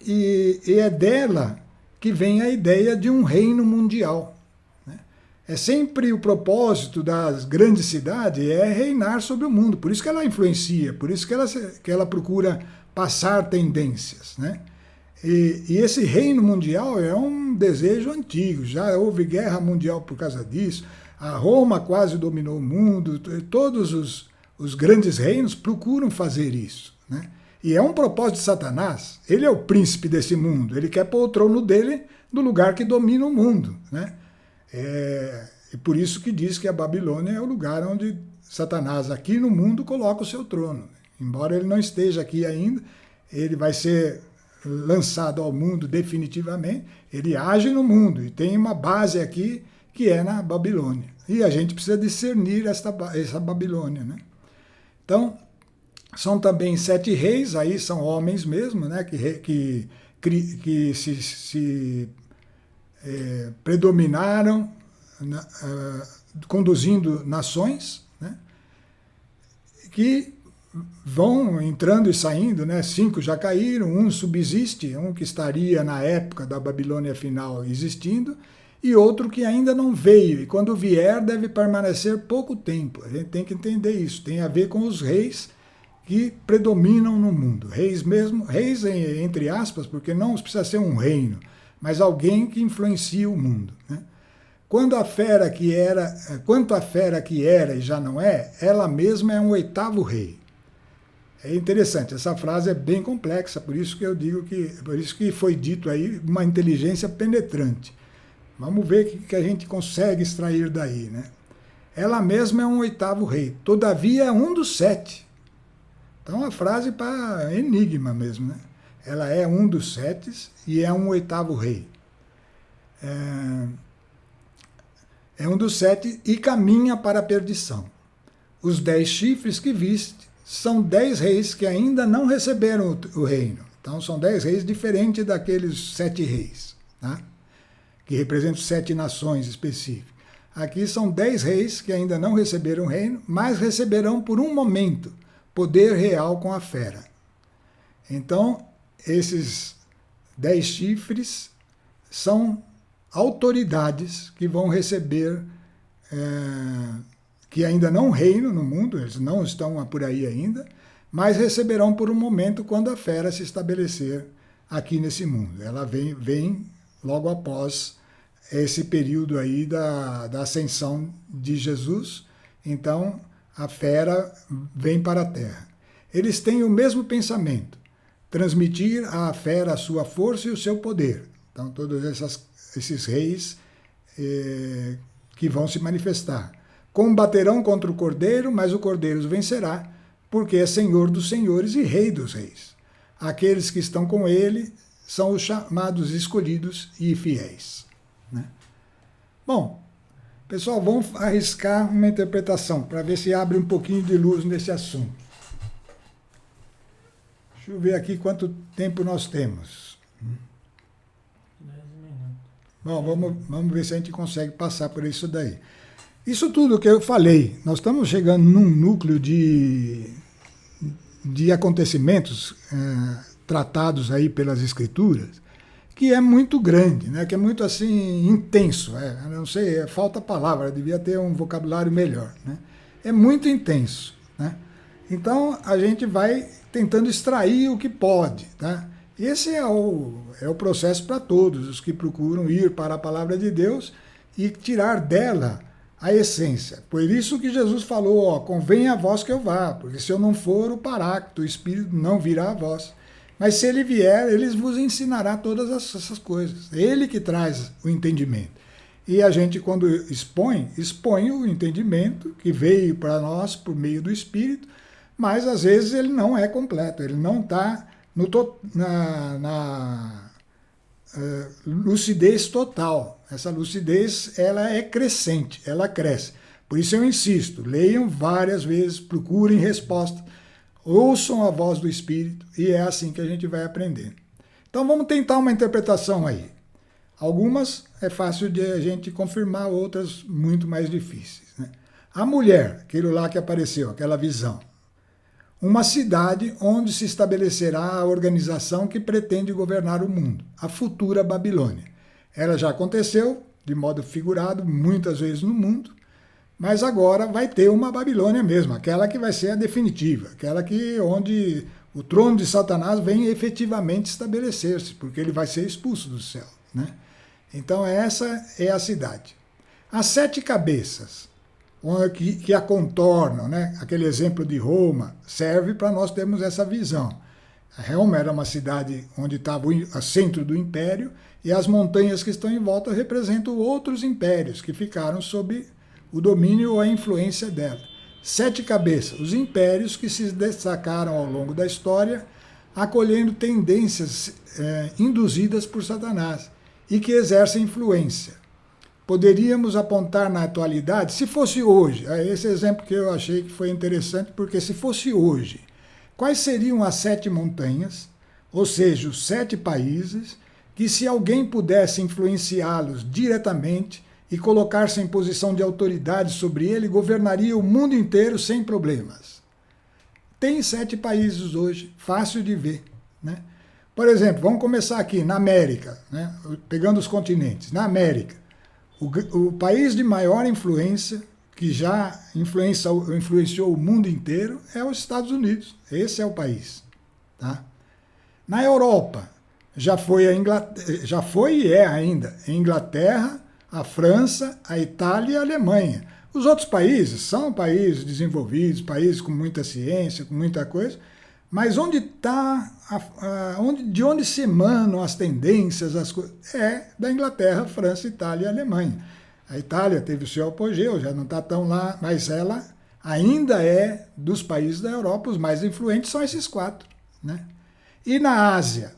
E é dela que vem a ideia de um reino mundial, né? É sempre o propósito das grandes cidades reinar sobre o mundo, por isso que ela influencia, por isso que ela procura passar tendências, né? E esse reino mundial é um desejo antigo, já houve guerra mundial por causa disso, a Roma quase dominou o mundo, todos os grandes reinos procuram fazer isso, né? E é um propósito de Satanás, ele é o príncipe desse mundo, ele quer pôr o trono dele no lugar que domina o mundo, né? E por isso que diz que a Babilônia é o lugar onde Satanás aqui no mundo coloca o seu trono. Embora ele não esteja aqui ainda, ele vai ser lançado ao mundo definitivamente, ele age no mundo e tem uma base aqui que é na Babilônia. E a gente precisa discernir essa Babilônia, né? Então, são também 7 reis, aí são homens mesmo, né? Que se predominaram conduzindo nações, né? Que vão entrando e saindo, né? 5 já caíram, um subsiste, um que estaria na época da Babilônia final existindo, e outro que ainda não veio, e quando vier deve permanecer pouco tempo. A gente tem que entender isso, tem a ver com os reis que predominam no mundo. Reis mesmo, reis entre aspas, porque não precisa ser um reino, mas alguém que influencia o mundo, né? Quanto a fera que era e já não é, ela mesma é um 8º rei. É interessante, essa frase é bem complexa, por isso que eu digo por isso que foi dito aí uma inteligência penetrante. Vamos ver o que a gente consegue extrair daí, né? Ela mesma é um 8º rei, todavia é um dos 7. Então, uma frase para enigma mesmo, né? Ela é um dos 7 e é um 8º rei. É um dos 7 e caminha para a perdição. Os 10 chifres que viste são 10 reis que ainda não receberam o reino. Então, são 10 reis diferentes daqueles 7 reis, tá? Que representam 7 nações específicas. Aqui são 10 reis que ainda não receberam o reino, mas receberão por um momento poder real com a fera. Então, esses 10 chifres são autoridades que vão receber, que ainda não reinam no mundo, eles não estão por aí ainda, mas receberão por um momento quando a fera se estabelecer aqui nesse mundo. Ela vem logo após esse período aí da ascensão de Jesus, então a fera vem para a terra. Eles têm o mesmo pensamento, transmitir à fera a sua força e o seu poder. Então todos esses reis que vão se manifestar. Combaterão contra o Cordeiro, mas o Cordeiro os vencerá, porque é Senhor dos senhores e Rei dos reis. Aqueles que estão com ele são os chamados escolhidos e fiéis, né? Bom, pessoal, vamos arriscar uma interpretação para ver se abre um pouquinho de luz nesse assunto. Deixa eu ver aqui quanto tempo nós temos. 10 minutos. Bom, vamos ver se a gente consegue passar por isso daí. Isso tudo que eu falei, nós estamos chegando num núcleo de acontecimentos tratados aí pelas Escrituras, que é muito grande, né? Que é muito assim intenso. Eu não sei, falta palavra, devia ter um vocabulário melhor, né? É muito intenso, né? Então a gente vai tentando extrair o que pode, tá? Esse é o processo para todos os que procuram ir para a palavra de Deus e tirar dela a essência. Por isso que Jesus falou, convém a vós que eu vá, porque se eu não for, o Paráclito, o Espírito não virá a vós. Mas se ele vier, ele vos ensinará todas essas coisas. Ele que traz o entendimento. E a gente, quando expõe o entendimento que veio para nós por meio do Espírito, mas às vezes ele não é completo, ele não está na lucidez total. Essa lucidez, ela é crescente, ela cresce. Por isso eu insisto, leiam várias vezes, procurem resposta, ouçam a voz do Espírito, e é assim que a gente vai aprendendo. Então vamos tentar uma interpretação aí. Algumas é fácil de a gente confirmar, outras muito mais difíceis, né? A mulher, aquilo lá que apareceu, aquela visão. Uma cidade onde se estabelecerá a organização que pretende governar o mundo, a futura Babilônia. Ela já aconteceu, de modo figurado, muitas vezes no mundo, mas agora vai ter uma Babilônia mesmo, aquela que vai ser a definitiva, aquela onde O trono de Satanás vem efetivamente estabelecer-se, porque ele vai ser expulso do céu, né? Então essa é a cidade. As 7 cabeças, que a contornam, né? Aquele exemplo de Roma, serve para nós termos essa visão. Roma era uma cidade onde estava o centro do império, e as montanhas que estão em volta representam outros impérios que ficaram sob o domínio ou a influência dela. 7 cabeças, os impérios que se destacaram ao longo da história, acolhendo tendências induzidas por Satanás e que exercem influência. Poderíamos apontar na atualidade, se fosse hoje, esse exemplo que eu achei que foi interessante, porque se fosse hoje, quais seriam as 7 montanhas, ou seja, os 7 países, que se alguém pudesse influenciá-los diretamente e colocar-se em posição de autoridade sobre ele, governaria o mundo inteiro sem problemas. Tem 7 países hoje, fácil de ver, né? Por exemplo, vamos começar aqui, na América, né? Pegando os continentes. Na América, o país de maior influência, que já influenciou o mundo inteiro, é os Estados Unidos. Esse é o país. Tá? Na Europa, já foi e é ainda a Inglaterra, a França, a Itália e a Alemanha. Os outros países são países desenvolvidos, países com muita ciência, com muita coisa, mas onde está, de onde se emanam as tendências, as coisas, é da Inglaterra, França, Itália e Alemanha. A Itália teve o seu apogeu, já não está tão lá, mas ela ainda é dos países da Europa, os mais influentes são esses 4. Né? E na Ásia,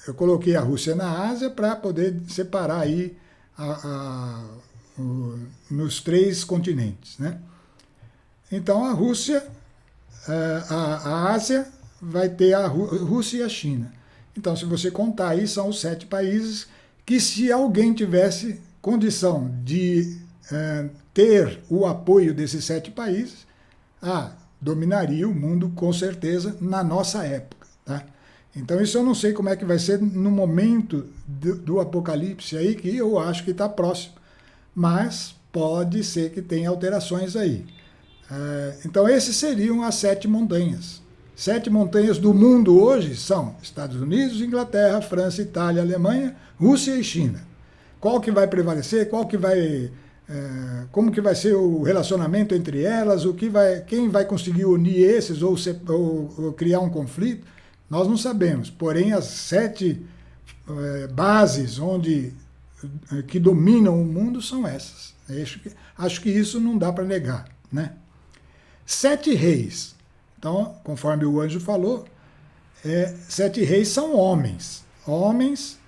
eu coloquei a Rússia na Ásia para poder separar aí nos 3 continentes. Né? Então a Rússia, a Ásia vai ter a Rússia e a China. Então, se você contar aí, são os 7 países que, se alguém tivesse condição de ter o apoio desses 7 países, dominaria o mundo com certeza na nossa época. Tá? Então, isso eu não sei como é que vai ser no momento do Apocalipse aí, que eu acho que está próximo. Mas pode ser que tenha alterações aí. Então, esses seriam as 7 montanhas. 7 montanhas do mundo hoje são Estados Unidos, Inglaterra, França, Itália, Alemanha, Rússia e China. Qual que vai prevalecer? Como que vai ser o relacionamento entre elas? Quem vai conseguir unir esses ou criar um conflito? Nós não sabemos. Porém, as 7 bases que dominam o mundo são essas. Acho que isso não dá para negar. Né? 7 reis. Então, conforme o anjo falou, 7 reis são homens. Homens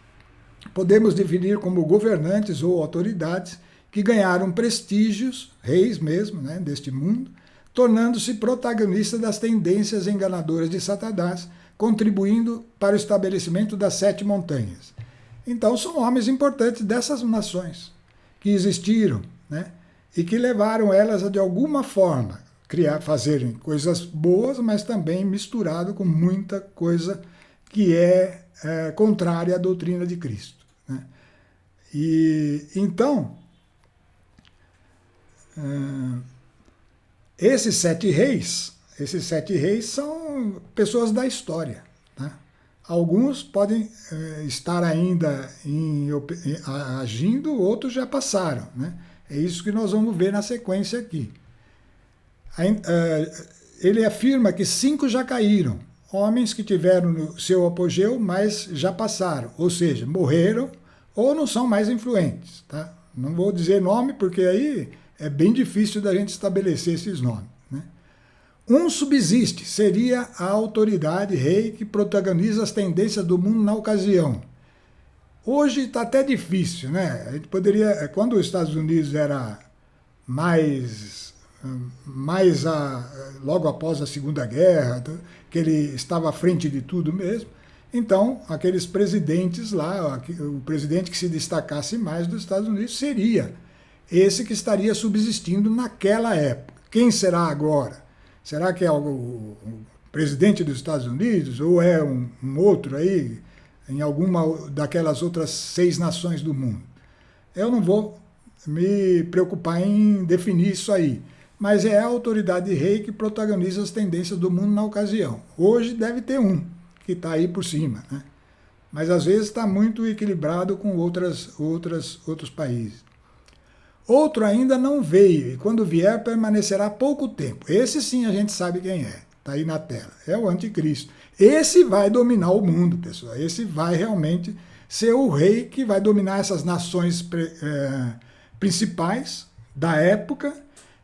podemos definir como governantes ou autoridades que ganharam prestígios, reis mesmo, né, deste mundo, tornando-se protagonistas das tendências enganadoras de Satanás, contribuindo para o estabelecimento das 7 montanhas. Então, são homens importantes dessas nações que existiram, né, e que levaram elas a, de alguma forma, fazerem coisas boas, mas também misturado com muita coisa que é contrária à doutrina de Cristo. Né? E então, esses 7 reis são pessoas da história. Tá? Alguns podem estar ainda agindo, outros já passaram. Né? É isso que nós vamos ver na sequência aqui. Ele afirma que 5 já caíram, homens que tiveram no seu apogeu, mas já passaram, ou seja, morreram ou não são mais influentes. Tá? Não vou dizer nome, porque aí é bem difícil da gente estabelecer esses nomes. Né? Um subsiste, seria a autoridade rei que protagoniza as tendências do mundo na ocasião. Hoje está até difícil, né? A gente poderia, quando os Estados Unidos era logo após a Segunda Guerra, que ele estava à frente de tudo mesmo, então aqueles presidentes lá, o presidente que se destacasse mais dos Estados Unidos seria esse que estaria subsistindo naquela época. Quem será agora? Será que é o presidente dos Estados Unidos ou é um outro aí, em alguma daquelas outras 6 nações do mundo? Eu não vou me preocupar em definir isso aí. mas é a autoridade de rei que protagoniza as tendências do mundo na ocasião. Hoje deve ter um que está aí por cima, né? Mas às vezes está muito equilibrado com outros países. Outro ainda não veio, e quando vier permanecerá pouco tempo. Esse sim a gente sabe quem é, está aí na tela. É o anticristo. Esse vai dominar o mundo, pessoal. Esse vai realmente ser o rei que vai dominar essas nações principais da época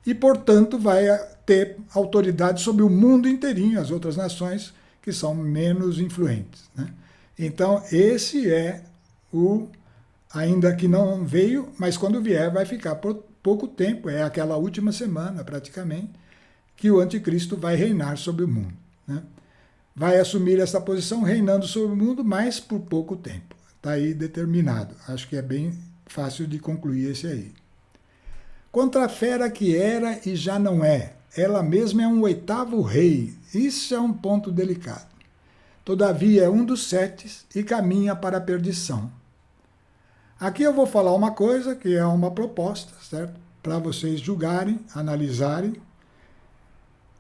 e, portanto, vai ter autoridade sobre o mundo inteirinho, as outras nações que são menos influentes, né? Então, esse é o, ainda que não veio, mas quando vier vai ficar por pouco tempo, é aquela última semana praticamente, que o anticristo vai reinar sobre o mundo, né? Vai assumir essa posição reinando sobre o mundo, mas por pouco tempo. Está aí determinado. Acho que é bem fácil de concluir esse aí. Contra a fera que era e já não é, ela mesma é um oitavo rei. Isso é um ponto delicado. Todavia é um dos 7 e caminha para a perdição. Aqui eu vou falar uma coisa que é uma proposta, certo? Para vocês julgarem, analisarem.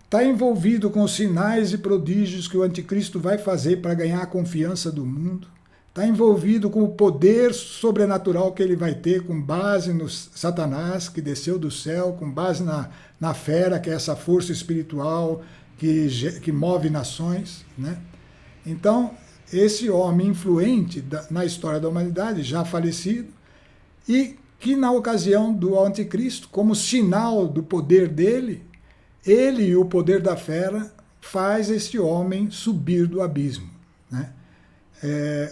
Está envolvido com os sinais e prodígios que o anticristo vai fazer para ganhar a confiança do mundo. Está envolvido com o poder sobrenatural que ele vai ter com base no Satanás, que desceu do céu, com base na fera, que é essa força espiritual que move nações, né? Então, esse homem influente na história da humanidade, já falecido, e que na ocasião do anticristo, como sinal do poder dele, ele e o poder da fera faz esse homem subir do abismo, né?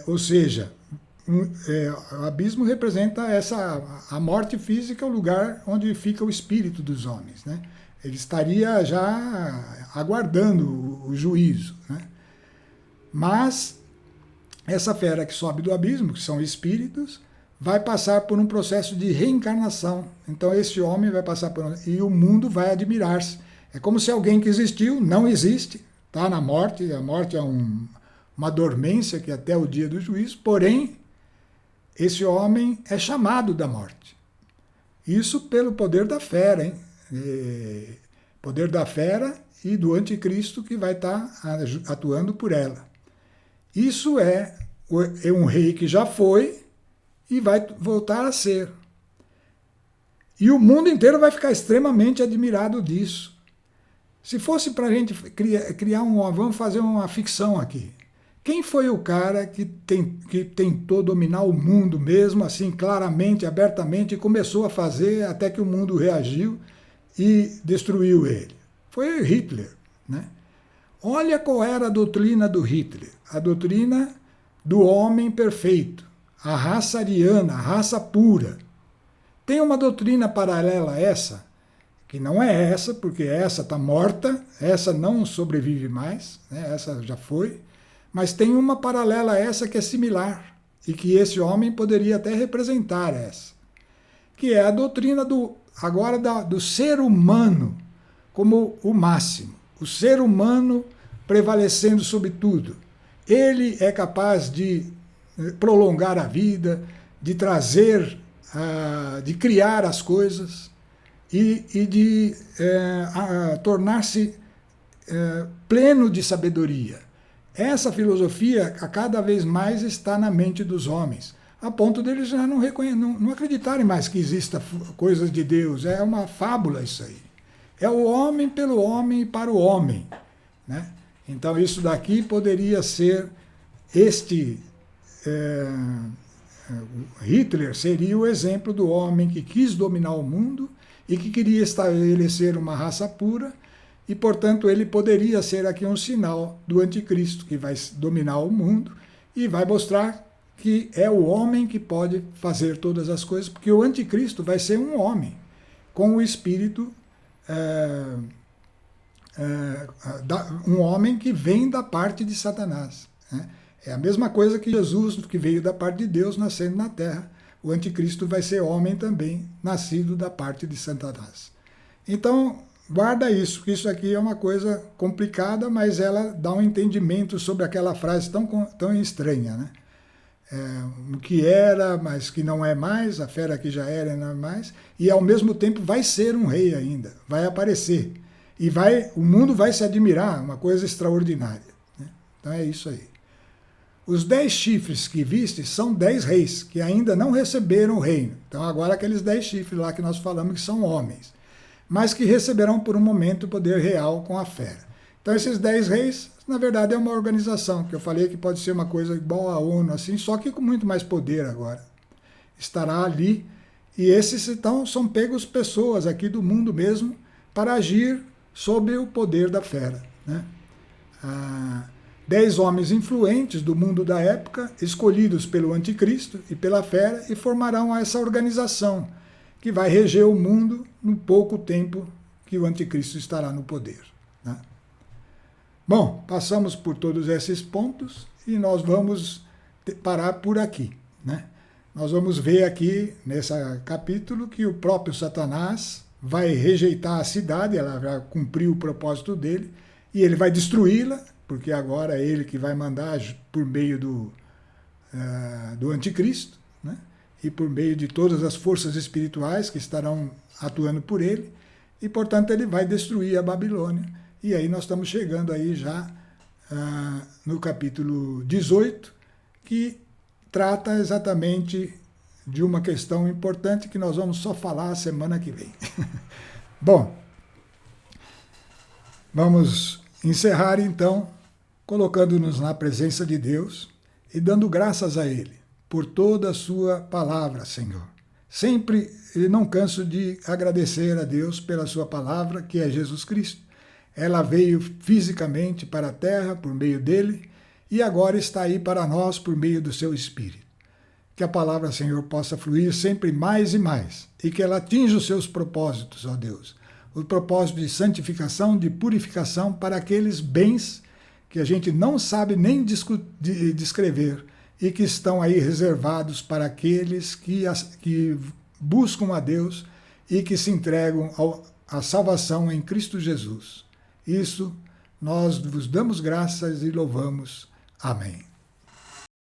Ou seja, o abismo representa a morte física, o lugar onde fica o espírito dos homens, né? Ele estaria já aguardando o juízo, né? Mas essa fera que sobe do abismo, que são espíritos, vai passar por um processo de reencarnação. Então esse homem vai passar por e o mundo vai admirar-se. É como se alguém que existiu não existe, está na morte. A morte é uma dormência que até o dia do juízo, porém esse homem é chamado da morte. Isso pelo poder da fera, hein? Poder da fera e do anticristo que vai estar atuando por ela. Isso é um rei que já foi e vai voltar a ser. E o mundo inteiro vai ficar extremamente admirado disso. Se fosse para a gente criar vamos fazer uma ficção aqui. Quem foi o cara que tentou dominar o mundo mesmo, assim, claramente, abertamente, e começou a fazer até que o mundo reagiu e destruiu ele? Foi Hitler, né? Olha qual era a doutrina do Hitler. A doutrina do homem perfeito, a raça ariana, a raça pura. Tem uma doutrina paralela a essa, que não é essa, porque essa está morta, essa não sobrevive mais, né? Essa já foi, mas tem uma paralela a essa que é similar, e que esse homem poderia até representar essa, que é a doutrina do ser humano como o máximo, o ser humano prevalecendo sobre tudo. Ele é capaz de prolongar a vida, de trazer, de criar as coisas e de tornar-se pleno de sabedoria. Essa filosofia, a cada vez mais, está na mente dos homens, a ponto deles já não acreditarem mais que exista coisas de Deus. É uma fábula isso aí. É o homem pelo homem e para o homem, né? Então isso daqui poderia ser Hitler seria o exemplo do homem que quis dominar o mundo e que queria estabelecer uma raça pura, e portanto ele poderia ser aqui um sinal do anticristo que vai dominar o mundo e vai mostrar que é o homem que pode fazer todas as coisas, porque o anticristo vai ser um homem com o espírito um homem que vem da parte de Satanás, né? É a mesma coisa que Jesus, que veio da parte de Deus, nascendo na terra. O anticristo vai ser homem também, nascido da parte de Satanás. Então, guarda isso, que isso aqui é uma coisa complicada, mas ela dá um entendimento sobre aquela frase tão estranha, né? o que era, mas que não é mais, a fera que já era e não é mais, e ao mesmo tempo vai ser um rei ainda, vai aparecer. E o mundo vai se admirar, uma coisa extraordinária. Né? Então é isso aí. Os 10 chifres que viste são 10 reis, que ainda não receberam o reino. Então agora aqueles 10 chifres lá que nós falamos que são homens, mas que receberão por um momento o poder real com a fera. Então esses 10 reis, na verdade, é uma organização, que eu falei que pode ser uma coisa igual à ONU, assim, só que com muito mais poder agora. Estará ali, e esses então são pegos pessoas aqui do mundo mesmo para agir sob o poder da fera. Né? 10 homens influentes do mundo da época, escolhidos pelo anticristo e pela fera, e formarão essa organização que vai reger o mundo no pouco tempo que o anticristo estará no poder. Né? Bom, passamos por todos esses pontos e nós vamos parar por aqui. Né? Nós vamos ver aqui, nesse capítulo, que o próprio Satanás vai rejeitar a cidade, ela já cumpriu o propósito dele, e ele vai destruí-la, porque agora é ele que vai mandar por meio do anticristo, né? E por meio de todas as forças espirituais que estarão atuando por ele, e, portanto, ele vai destruir a Babilônia. E aí nós estamos chegando aí já no capítulo 18, que trata exatamente de uma questão importante que nós vamos só falar a semana que vem. Bom, vamos encerrar então colocando-nos na presença de Deus e dando graças a Ele por toda a sua palavra, Senhor. Sempre não canso de agradecer a Deus pela sua palavra, que é Jesus Cristo. Ela veio fisicamente para a terra por meio dele e agora está aí para nós por meio do seu Espírito. Que a palavra, Senhor, possa fluir sempre mais e mais e que ela atinja os seus propósitos, ó Deus. O propósito de santificação, de purificação para aqueles bens que a gente não sabe nem descrever e que estão aí reservados para aqueles que buscam a Deus e que se entregam à salvação em Cristo Jesus. Isso nós vos damos graças e louvamos. Amém.